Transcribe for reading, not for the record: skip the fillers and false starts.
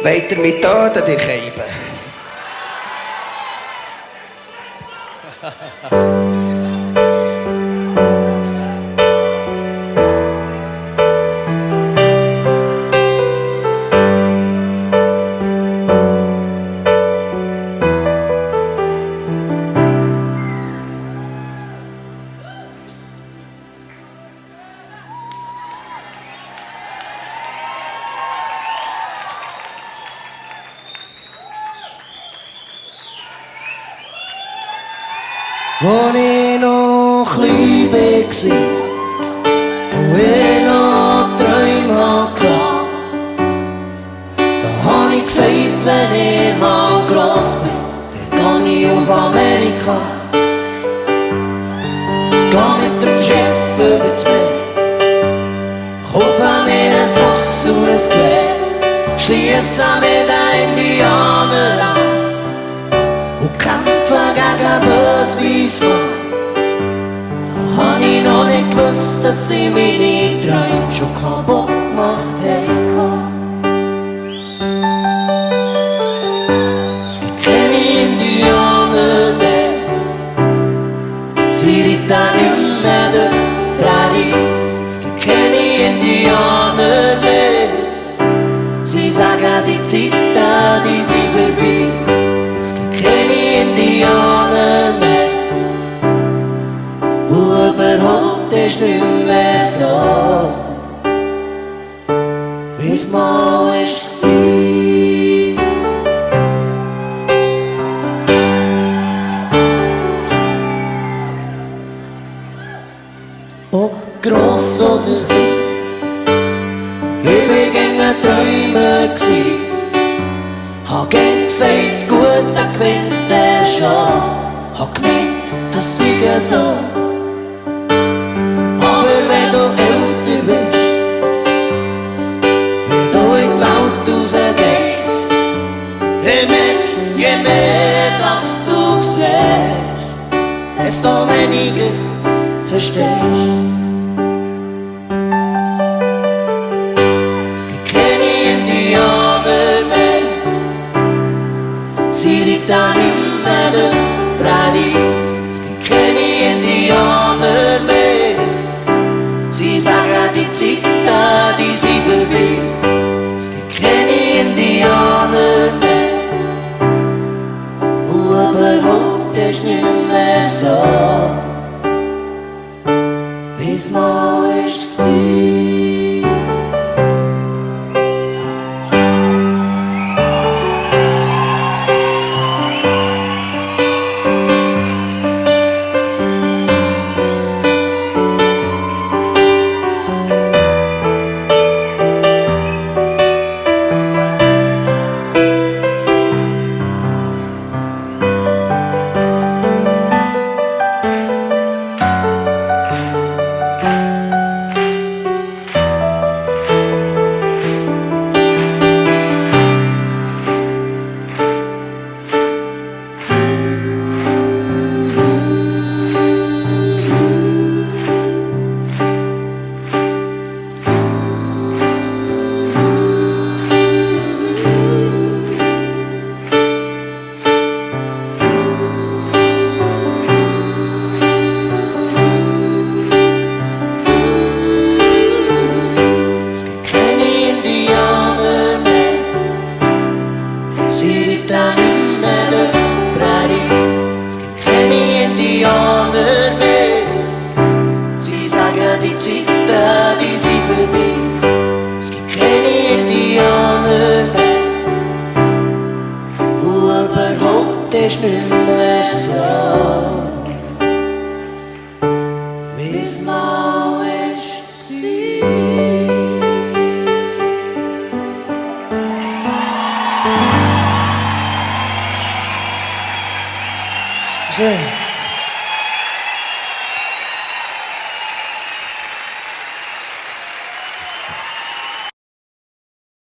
Wollt ihr mit Toten dich heben? Als ich noch klein war und ich noch Träume hatte, da hab ich gesagt, wenn ich mal gross bin, dann geh ich auf Amerika. Geh mit dem Schiff übers Meer, kaufe mir ein Ross und ein Gewehr, schliesse mit den Indianern an und kämpfe gegen Bösweissmann. Da hab ich noch nicht gewusst, dass sie meine Träume schon kaputt gemacht haben. Es gibt keine Indianer mehr, sie reiten nicht mehr durch die Prärie. Es gibt keine Indianer mehr, sie sagen, die Zeiten, die sind vorbei. Es gibt keine Indianer mehr, und überhaupt ist nicht mehr so, wie's mal war. Ob gross oder klein, ich war gern ein Träumer gsi. Hab gern gesagt, das Gute gewinnt er schon. Hab gemeint, das sei so. Aber wenn du älter bist, wenn du in die Welt rausgehst, je mehr dass du siehst, desto weniger verstehst. Es gibt keine Indianer mehr, sie reiten nicht mehr durch die Prärie. Es gibt keine Indianer mehr, sie sagen, die Zeiten, die sind vorbei. Es gibt keine Indianer mehr, und überhaupt ist nicht mehr so, wie's mal war. Ist nicht mehr so, wie's mal war. Schön.